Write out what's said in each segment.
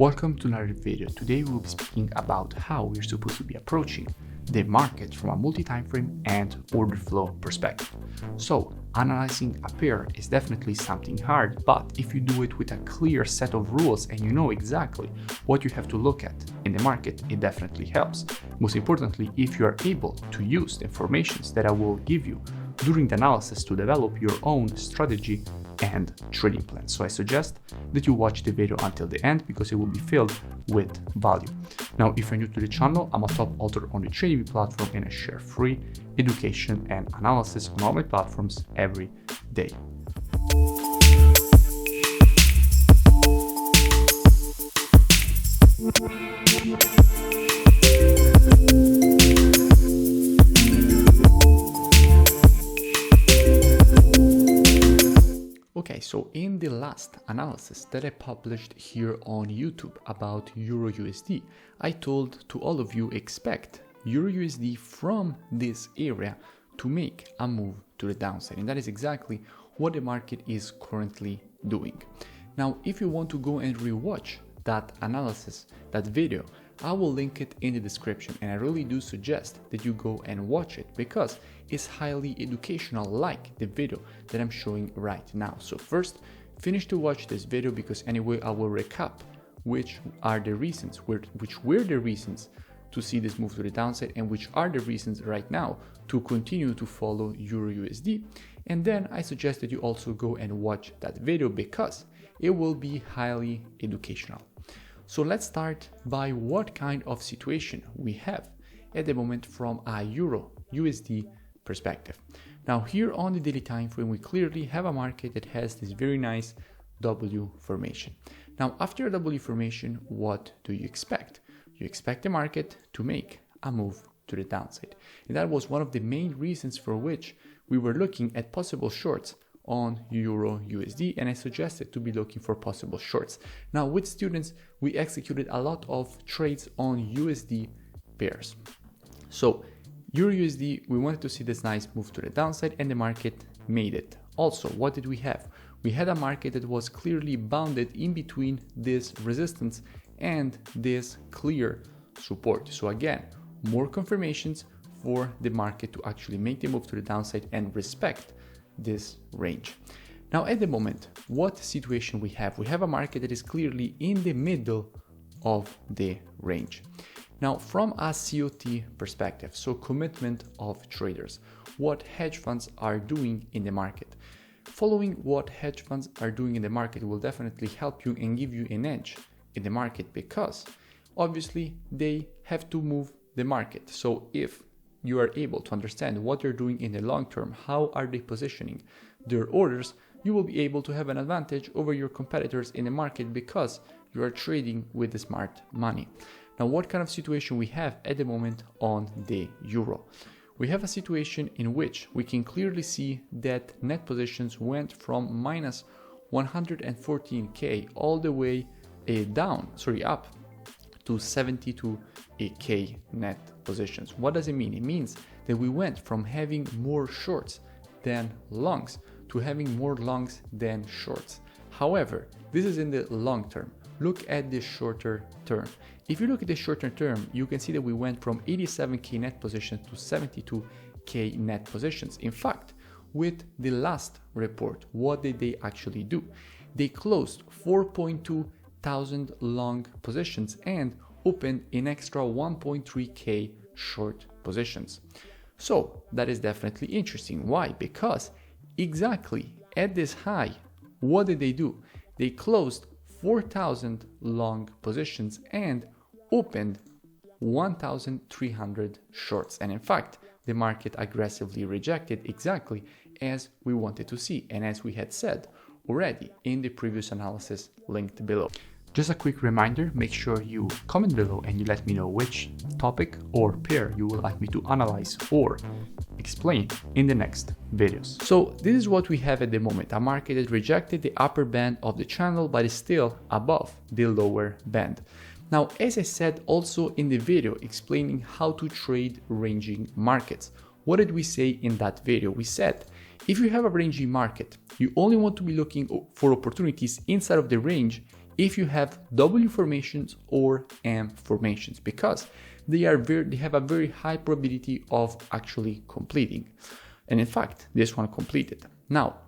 Welcome to another video. Today we'll be speaking about how we're supposed to be approaching the market from a multi-time frame and order flow perspective. So analyzing a pair is definitely something hard, but if you do it with a clear set of rules and you know exactly what you have to look at in the market, it definitely helps. Most importantly, if you are able to use the information that I will give you during the analysis to develop your own strategy and trading plan. So I suggest that you watch the video until the end because it will be filled with value. Now, if you're new to the channel, I'm a top author on the TRADINGVIEW platform and I share free education and analysis on all my platforms every day. Okay, so in the last analysis that I published here on YouTube about Euro USD, I told to all of you expect Euro USD from this area to make a move to the downside, and that is exactly what the market is currently doing. Now, if you want to go and rewatch that analysis, that video, I will link it in the description, and I really do suggest that you go and watch it because it's highly educational, like the video that I'm showing right now. So first, finish to watch this video because anyway I will recap which were the reasons to see this move to the downside and which are the reasons right now to continue to follow Euro USD. And then I suggest that you also go and watch that video because it will be highly educational. So let's start by what kind of situation we have at the moment from a Euro USD perspective. Now here on the daily time frame, we clearly have a market that has this very nice W formation. Now after a W formation, what do you expect? You expect the market to make a move to the downside. And that was one of the main reasons for which we were looking at possible shorts on Euro USD, and I suggested to be looking for possible shorts. Now with students, we executed a lot of trades on USD pairs. So Euro USD, we wanted to see this nice move to the downside and the market made it. Also, what did we have? We had a market that was clearly bounded in between this resistance and this clear support. So again, more confirmations for the market to actually make the move to the downside and respect this range. Now at the moment, what situation we have? We have a market that is clearly in the middle of the range. Now from a COT perspective, so commitment of traders, what hedge funds are doing in the market. Following what hedge funds are doing in the market will definitely help you and give you an edge in the market because obviously they have to move the market. So if you are able to understand what they're doing in the long term, how are they positioning their orders, you will be able to have an advantage over your competitors in the market because you are trading with the smart money. Now, what kind of situation we have at the moment on the euro? We have a situation in which we can clearly see that net positions went from minus 114k all the way up to 72k net positions. What does it mean? It means that we went from having more shorts than longs to having more longs than shorts. However, this is in the long term. Look at the shorter term. If you look at the shorter term, you can see that we went from 87k net positions to 72k net positions. In fact, with the last report, what did they actually do? They closed 4.2 thousand long positions and opened an extra 1.3k short positions. So that is definitely interesting. Why? Because exactly at this high, what did they do? They closed 4,000 long positions and opened 1,300 shorts. And in fact, the market aggressively rejected exactly as we wanted to see and as we had said already in the previous analysis linked below. Just a quick reminder, make sure you comment below and you let me know which topic or pair you would like me to analyze or explain in the next videos. So this is what we have at the moment. A market that rejected the upper band of the channel but is still above the lower band. Now, as I said also in the video explaining how to trade ranging markets, what did we say in that video? We said if you have a ranging market, you only want to be looking for opportunities inside of the range if you have W formations or M formations, because they have a very high probability of actually completing. And in fact, this one completed. Now,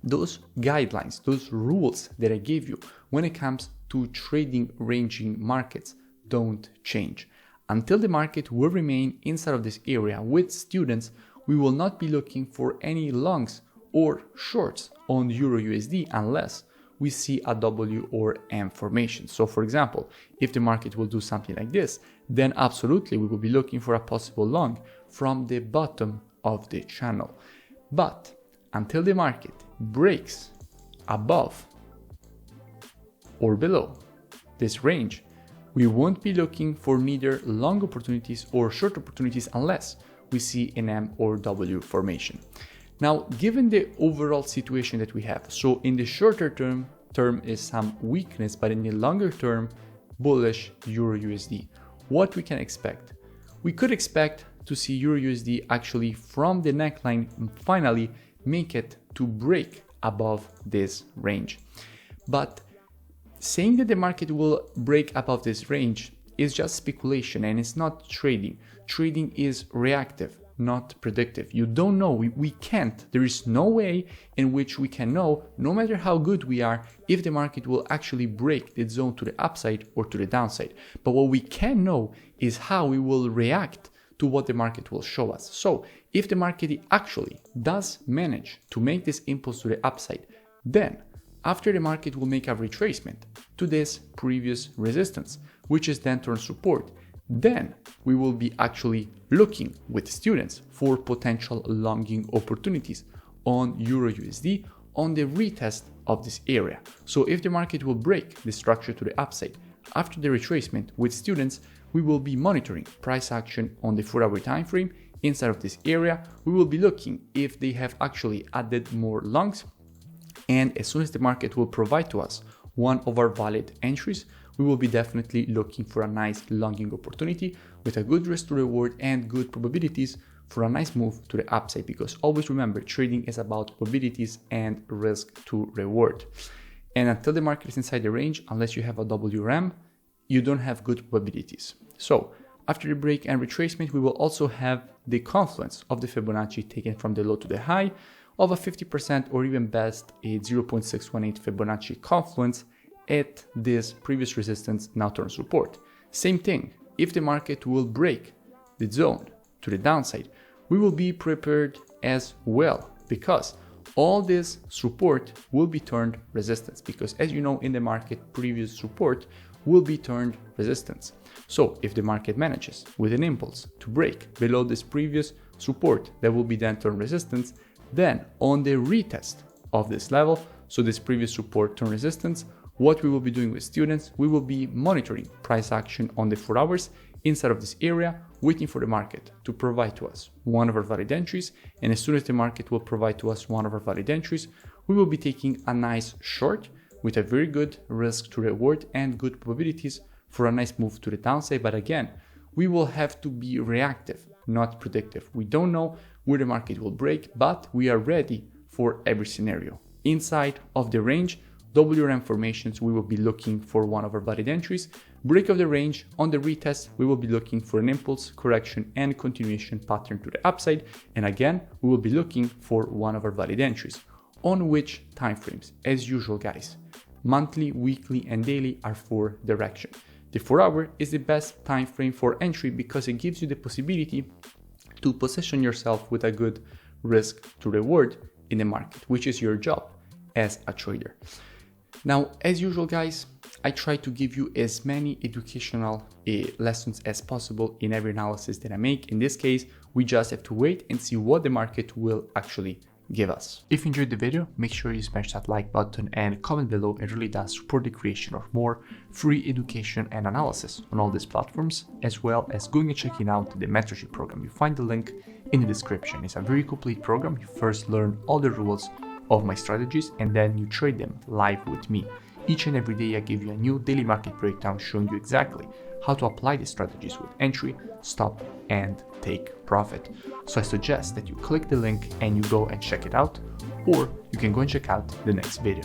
those guidelines, those rules that I gave you when it comes to trading ranging markets don't change. Until the market will remain inside of this area with students, we will not be looking for any longs or shorts on Euro USD unless we see a W or M formation. So for example, if the market will do something like this, then absolutely we will be looking for a possible long from the bottom of the channel. But until the market breaks above or below this range, we won't be looking for neither long opportunities or short opportunities unless we see an M or W formation. Now, given the overall situation that we have, so in the shorter term is some weakness, but in the longer term, bullish Euro USD, what we can expect? We could expect to see Euro USD actually from the neckline finally make it to break above this range. But saying that the market will break above this range is just speculation and it's not trading. Trading is reactive, not predictive. You don't know, we can't. There is no way in which we can know, no matter how good we are, if the market will actually break the zone to the upside or to the downside. But what we can know is how we will react to what the market will show us. So if the market actually does manage to make this impulse to the upside, then after the market will make a retracement to this previous resistance, which is then turn support, then we will be actually looking with students for potential longing opportunities on Euro USD on the retest of this area. So if the market will break the structure to the upside after the retracement with students, we will be monitoring price action on the 4-hour time frame. Inside of this area, we will be looking if they have actually added more longs. And as soon as the market will provide to us one of our valid entries, we will be definitely looking for a nice longing opportunity with a good risk to reward and good probabilities for a nice move to the upside, because always remember, trading is about probabilities and risk to reward. And until the market is inside the range, unless you have a WRM, you don't have good probabilities. So after the break and retracement, we will also have the confluence of the Fibonacci taken from the low to the high of a 50% or even best a 0.618 Fibonacci confluence at this previous resistance, now turn support. Same thing, if the market will break the zone to the downside, we will be prepared as well, because all this support will be turned resistance, because as you know in the market, previous support will be turned resistance. So if the market manages with an impulse to break below this previous support that will be then turned resistance, then on the retest of this level, so this previous support turn resistance, what we will be doing with students, we will be monitoring price action on the 4 hours inside of this area, waiting for the market to provide to us one of our valid entries. And as soon as the market will provide to us one of our valid entries, we will be taking a nice short with a very good risk to reward and good probabilities for a nice move to the downside. But again, we will have to be reactive, not predictive. We don't know where the market will break, but we are ready for every scenario. Inside of the range, WRM formations, we will be looking for one of our valid entries. Break of the range, on the retest, we will be looking for an impulse, correction, and continuation pattern to the upside. And again, we will be looking for one of our valid entries. On which time frames? As usual, guys, monthly, weekly, and daily are for direction. The 4 hour is the best time frame for entry because it gives you the possibility to position yourself with a good risk to reward in the market, which is your job as a trader. Now, as usual, guys, I try to give you as many educational lessons as possible in every analysis that I make. In this case, we just have to wait and see what the market will actually give us. If you enjoyed the video, make sure you smash that like button and comment below. It really does support the creation of more free education and analysis on all these platforms, as well as going and checking out the mentorship program. You find the link in the description. It's a very complete program. You first learn all the rules of my strategies and then you trade them live with me. Each and every day I give you a new daily market breakdown showing you exactly how to apply the strategies with entry, stop, and take profit. So I suggest that you click the link and you go and check it out, or you can go and check out the next video.